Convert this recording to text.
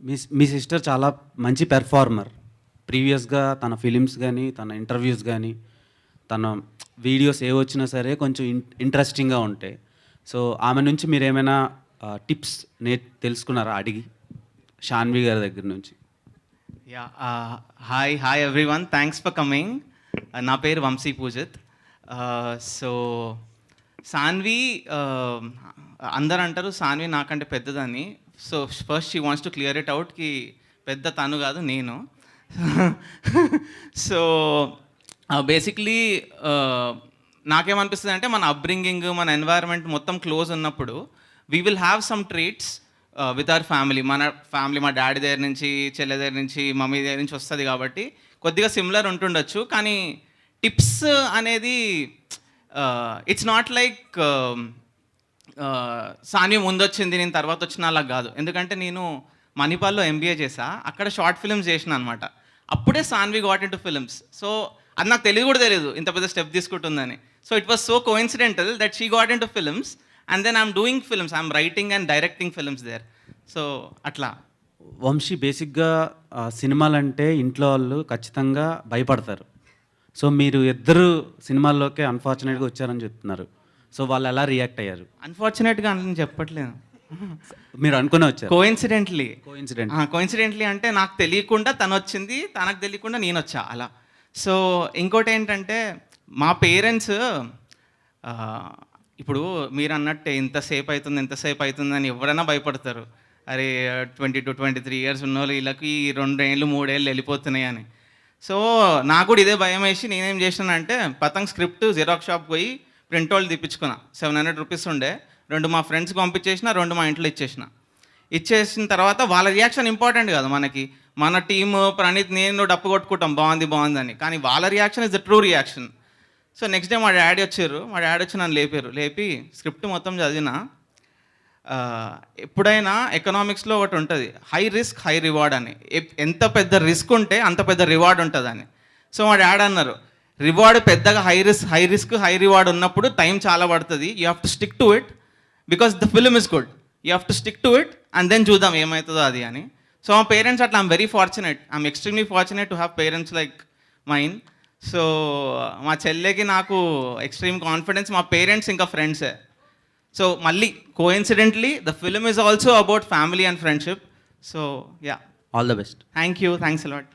మీ sister చాలా మంచి performer. ప్రీవియస్‌గా తన ఫిలిమ్స్ గానీ, తన ఇంటర్వ్యూస్ గానీ, తన వీడియోస్ ఏవొచ్చినా సరే కొంచెం ఇంట్రెస్టింగ్‌గా ఉంటాయి. సో, ఆమె నుంచి మీరేమైనా టిప్స్ తెలుసుకున్నారా అడిగి? షాన్వి గారి దగ్గర నుంచి. Yeah. Hi everyone. Thanks for coming. నా పేరు వంశీ పూజిత్. సో సాన్వి, అందరు అంటారు సాన్వి నాకంటే పెద్దదని. So first she wants to clear it out కి పెద్ద తను కాదు, నేను. సో బేసిక్లీ నాకేమనిపిస్తుంది అంటే మన అప్బ్రింగింగ్, మన ఎన్వైరన్మెంట్ మొత్తం క్లోజ్ ఉన్నప్పుడు we will have some treats with our family. మన ఫ్యామిలీ మా డాడీ దగ్గర నుంచి, చెల్లె దగ్గర నుంచి, మమ్మీ దగ్గర నుంచి వస్తుంది కాబట్టి కొద్దిగా సిమిలర్ ఉంటుండొచ్చు. కానీ టిప్స్ అనేది ఇట్స్ నాట్ లైక్ సాన్వి ముందు వచ్చింది నేను తర్వాత వచ్చిన అలా కాదు. ఎందుకంటే నేను మణిపాల్లో ఎంబీఏ చేసా, అక్కడ షార్ట్ ఫిల్మ్స్ చేసిన అనమాట. అప్పుడే Saanvi got into films. So అది నాకు తెలియదు కూడా తెలియదు ఇంత పెద్ద స్టెప్ తీసుకుంటుందని. So it was so coincidental that she got into films and then I'm doing films, I'm writing and directing films there. So అట్లా. వంశీ బేసిక్‌గా సినిమాలంటే ఇంట్లో వాళ్ళు ఖచ్చితంగా భయపడతారు. సో మీరు ఇద్దరు సినిమాల్లోకే అన్‌ఫార్చునేట్‌గా వచ్చారని చెప్తున్నారు. సో వాళ్ళు ఎలా రియాక్ట్ అయ్యారు? అన్ఫార్చునేట్గా అని చెప్పట్లేదు, మీరు అనుకునే వచ్చారు. కోఇన్సిడెంట్లీ అంటే నాకు తెలియకుండా తను వచ్చింది, తనకు తెలియకుండా నేను వచ్చా అలా. సో ఇంకోటి ఏంటంటే మా పేరెంట్స్ ఇప్పుడు మీరు అన్నట్టే ఎంతసేపు అవుతుంది అని ఎవరైనా భయపడతారు. అరే 22-23 ఇయర్స్ ఉన్న వాళ్ళు వీళ్ళకి 2 ఏళ్ళు 3 ఏళ్ళు వెళ్ళిపోతున్నాయి అని. సో నాకు కూడా ఇదే భయం వేసి నేనేం చేసినానంటే పతంగ్ స్క్రిప్ట్ జిరాక్స్ షాప్ పోయి ప్రింట్ వాళ్ళు తెప్పించుకున్నా. 700 రూపీస్ ఉండే, 2 మా ఫ్రెండ్స్కి పంపించేసిన, 2 మా ఇంట్లో ఇచ్చేసిన తర్వాత వాళ్ళ రియాక్షన్ ఇంపార్టెంట్ కదా మనకి. మన టీము ప్రణీత్ నేను డప్పు కొట్టుకుంటాం బాగుందని, కానీ వాళ్ళ reaction is the true reaction. So next day మా డాడీ వచ్చి నన్ను లేపి స్క్రిప్ట్ మొత్తం చదివిన. ఎప్పుడైనా ఎకనామిక్స్లో ఒకటి ఉంటుంది, హై రిస్క్ హై రివార్డ్ అని. ఎంత పెద్ద రిస్క్ ఉంటే అంత పెద్ద రివార్డ్ ఉంటుందని. సో మా డాడీ అన్నారు, రివార్డ్ పెద్దగా హై రిస్క్ హై రివార్డ్ ఉన్నప్పుడు టైం చాలా పడుతుంది, you have to stick to it because the film is good, you have to stick to it and then చూద్దాం ఏమవుతుందో అది అని. సో మా పేరెంట్స్ అట్లా I'm extremely fortunate to have parents like mine. So మా చెల్లెకి నాకు ఎక్స్ట్రీమ్ కాన్ఫిడెన్స్, మా పేరెంట్స్ ఇంకా ఫ్రెండ్సే. సో మళ్ళీ coincidentally the film is also about family and friendship. So yeah, all the best. Thank you, thanks a lot.